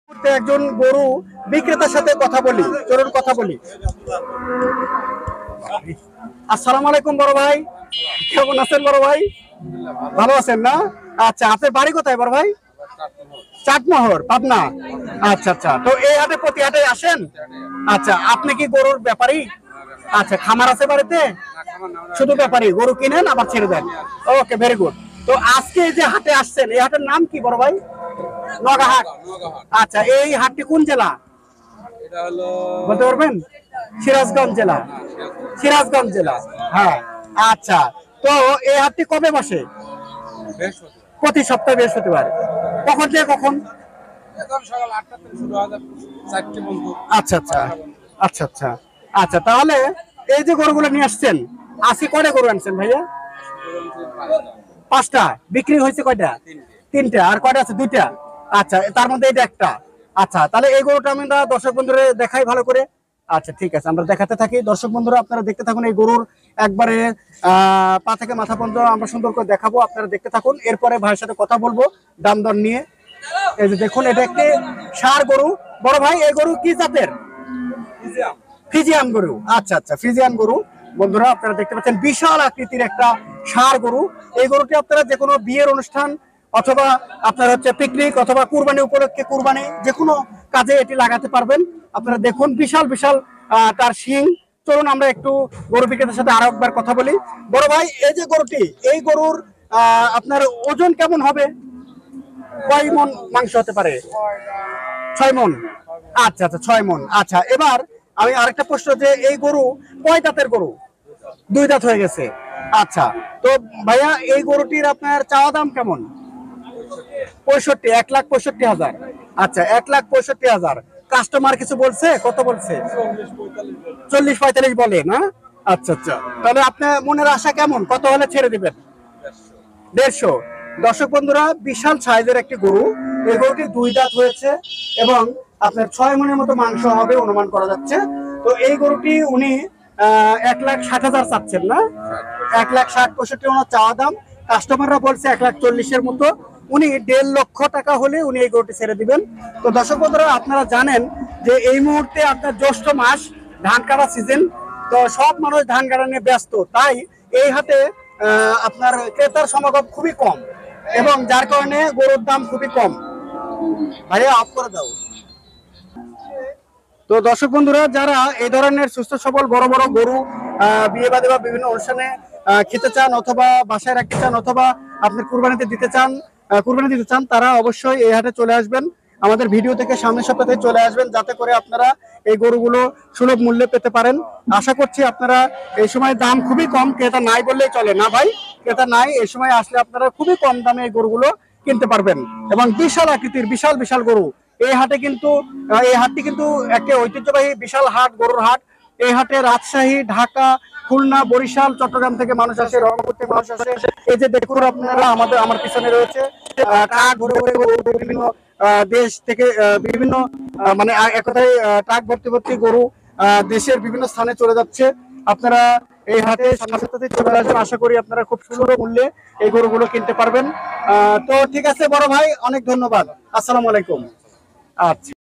মুহূর্তে একজন গরু বিক্রেতার সাথে কথা বলি, চলুন কথা বলি। আসসালামু আলাইকুম বড় ভাই, কেমন আছেন বড় ভাই? ভালো আছেন না? আচ্ছা, আপনার বাড়ি কোথায় বড় ভাই? চাটমোহর, পাবনা। আচ্ছা আচ্ছা, তো এই হাটে প্রতি হাটে আসেন? আচ্ছা, আপনি কি গরুর ব্যাপারী? আচ্ছা, খামার আছে বাড়িতে? শুধু ব্যাপারী, গরু কিনেন আবার ছেড়ে দেন। ওকে, ভেরি গুড। তো আজকে এই যে হাটে আসছেন, এই হাটের নাম কি বড় ভাই? নগাহাট। আচ্ছা, এই হাটটি কোন জেলা বলতে পারবেন? সিরাজগঞ্জ জেলা। সিরাজগঞ্জ জেলা, হ্যাঁ। আচ্ছা, তো এই হাটটি কবে বসে? প্রতি সপ্তাহে বৃহস্পতিবার। কখন থেকে কখন? আচ্ছা আচ্ছা আচ্ছা আচ্ছা আচ্ছা, তাহলে এই যে গরুগুলো নিয়ে আসছেন, আজকে কয়টা গরু আনছেন ভাইয়া? 5টা। বিক্রি হয়েছে কয়টা? 3টা। আর কয়টা আছে? 2টা। আচ্ছা, তার মধ্যে এটা একটা। আচ্ছা, তাহলে এই গরুটা আমরা দর্শক বন্ধুরা দেখাই ভালো করে। আচ্ছা, ঠিক আছে, আমরা দেখাতে থাকি। দর্শক বন্ধুরা আপনারা দেখতে থাকুন, এই গরুর একবারে পা থেকে মাথা পর্যন্ত আমরা সুন্দর করে দেখাবো, আপনারা দেখতে থাকুন। এরপরে ভাইয়ের সাথে কথা বলবো দাম দর নিয়ে। এই যে দেখুন, এটা একটি ষাঁড় গরু। বড় ভাই, এই গরু কি জাতের? ফ্রিজিয়ান গরু। আচ্ছা আচ্ছা, ফ্রিজিয়ান গরু। বন্ধুরা আপনারা দেখতে পাচ্ছেন বিশাল আকৃতির একটা ষাঁড় গরু। এই গরুটি আপনারা যে কোনো বিয়ের অনুষ্ঠান অথবা আপনার হচ্ছে পিকনিক অথবা কুরবানি উপলক্ষে, কুরবানি যে কোনো কাজে এটি লাগাতে পারবেন। আপনারা দেখুন বিশাল বিশাল তার শিং। চলুন আমরা একটু গরু বিক্রেতার সাথে আরো একবার কথা বলি। বড় ভাই, এই যে গরুটি, এই গরুর আপনার ওজন কেমন হবে? কয় মন মাংস হতে পারে? 6 মন। আচ্ছা আচ্ছা, 6 মন। আচ্ছা, এবার আমি আরেকটা প্রশ্ন, যে এই গরু কয় দাঁতের গরু? 2 দাঁত হয়ে গেছে। আচ্ছা, তো ভাইয়া এই গরুটির আপনার চাওয়া দাম কেমন? 65, 1,65,000। আচ্ছা, 1,65,000। কাস্টমার কিছু বলছে? কত বলছে? 40-45 বলে না? আচ্ছা আচ্ছা, তাহলে আপনার মনের আশা কেমন, কত হলে ছেড়ে দিবেন? 150। দর্শক বন্ধুরা, বিশাল সাইজের একটি গরু। এই গরুটি 2 দাঁত হয়েছে এবং আপনার 6 মনের মতো মাংস হবে অনুমান করা যাচ্ছে। তো এই গরুটি উনি 1,60,000 চাচ্ছেন না? 1,60,65 ওনার চাওয়া দাম। কাস্টমাররা বলছে 1,40,000-এর মতো। উনি 1.5 লক্ষ টাকা হলে উনি এই গরুটি ছেড়ে দিবেন। তো দর্শক বন্ধুরা, আপনারা জানেন যে এই মুহূর্তে আপনার জ্যৈষ্ঠ মাস, ধান কাটা সিজন। তো সব মানুষ ধান কাটা নিয়ে ব্যস্ত, তাই এই হাটে আপনার ক্রেতার সমাগম খুবই কম এবং যার কারণে গরুর দাম খুবই কম। ভাইয়া অফ করে দাও। তো দর্শক বন্ধুরা, যারা এই ধরনের সুস্থ সবল বড় বড় গরু বিয়ে বাদে বা বিভিন্ন অনুষ্ঠানে খেতে চান অথবা বাসায় রাখতে চান অথবা আপনি কুরবানিতে দিতে চান, তারা অবশ্যই এই হাটে চলে আসবেন। আমাদের ভিডিও থেকে সামনের সপ্তাহে চলে আসবেন, যাতে করে আপনারা এই গরুগুলো সুলভ মূল্যে পেতে পারেন। আশা করছি আপনারা এই সময় দাম খুবই কম, ক্রেতা নাই বললেই চলে না ভাই, ক্রেতা নাই। এই সময় আসলে আপনারা খুবই কম দামে এই গরুগুলো কিনতে পারবেন এবং বিশাল আকৃতির বিশাল বিশাল গরু। এই হাটে কিন্তু এই হাটটি কিন্তু একটি ঐতিহ্যবাহী বিশাল হাট, গরুর হাট। এই হাটে রাজশাহী, ঢাকা, খুলনা, বরিশাল, চট্টগ্রাম থেকে মানুষ আসে, রংপুর থেকে মানুষ আসে। এই যে দেখুন আপনারা, আমার পিছনে রয়েছে ট্রাক ভরে ভরে গরু, বিভিন্ন দেশ থেকে বিভিন্ন মানে এক কথায় ট্রাক ভর্তি ভর্তি গরু দেশের বিভিন্ন স্থানে চলে যাচ্ছে। আপনারা এই হাটে সাথে চলে আসবেন, আশা করি আপনারা খুব সুলভ মূল্যে এই গরুগুলো কিনতে পারবেন। তো ঠিক আছে বড় ভাই, অনেক ধন্যবাদ। আসসালামু আলাইকুম। আচ্ছা।